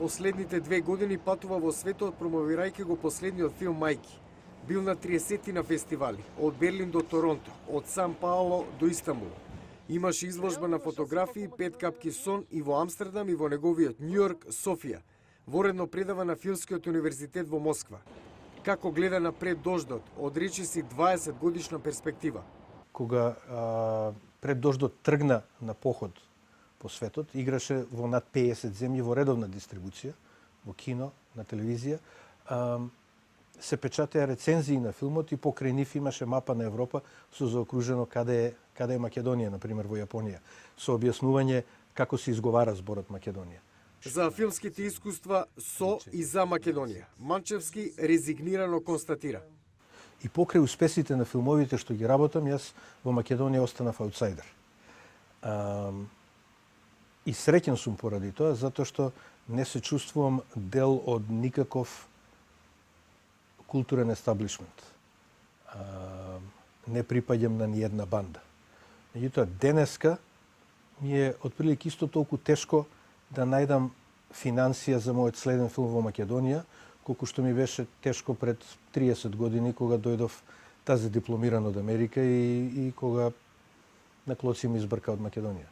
Последните 2 години патува во светот промовирајќи го последниот филм Мајки. Бил на 30 на фестивали, од Берлин до Торонто, од Сан Пауло до Истанбул. Имаше изложба на фотографии, 5 капки сон и во Амстердам и во неговиот Њујорк, Софија. Воредно предава на Филмскиот универзитет во Москва. Како гледа напред дождот, одречи си 20 годишна перспектива. Кога пред дождот тргна на поход по светот, играше во над 50 земји во редовна дистрибуција, во кино, на телевизија. Се печатеа рецензии на филмот и покрај нив имаше мапа на Европа со заокружено каде е Македонија, например во Јапонија, со објаснување како се изговара зборот Македонија. За филмските искуства со и за Македонија, Манчевски резигнирано констатира. И покрај успесите на филмовите што ги работам, јас во Македонија останав аутсайдер. И среќен сум поради тоа, затоа што не се чувствувам дел од никаков културен естаблишмент. Не припаѓам на ниедна банда. Меѓутоа, денеска ми е отприлики исто толку тешко да најдам финансија за мојот следен филм во Македонија, колку што ми беше тешко пред 30 години, кога дојдов тазе дипломиран од Америка и кога на клоци ми избрка од Македонија.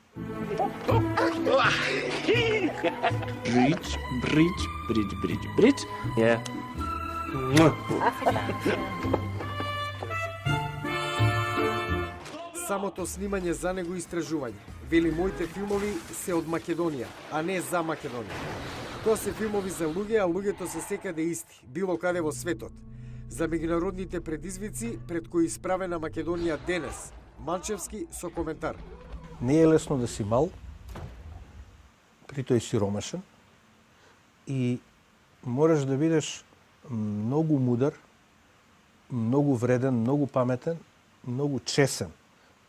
Бридж, бридж, бридж, бридж, бридж. Yeah. Самото снимање за него истражување. Вели, моите филмови се од Македонија, а не за Македонија. Тоа се филмови за луѓе, а луѓето се секаде исти, било каде во светот. За меѓународните предизвици пред кои исправена Македонија денес, Манчевски со коментар. Не е лесно да си мал, при тој сиромашен, и мораш да бидеш многу мудар, многу вреден, многу паметен, многу чесен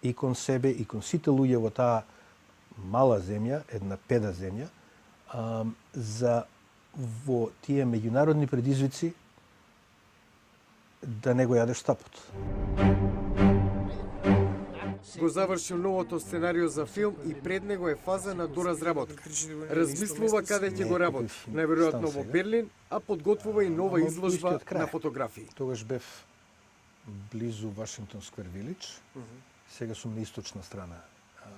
и кон себе, и кон сите луѓе во таа мала земја, една педа земја, за во тие меѓународни предизвици да не го јадеш стапот. Го завршил новото сценарио за филм и пред него е фаза на доразработка. Размислува каде ќе го работи, најверојатно во Берлин, а подготвува и нова изложба на фотографии. Тогаш бев близу Вашингтон Сквер Вилидж, сега сум на источна страна.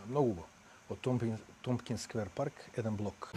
Многу го. Од Томпкинс Сквер парк, еден блок.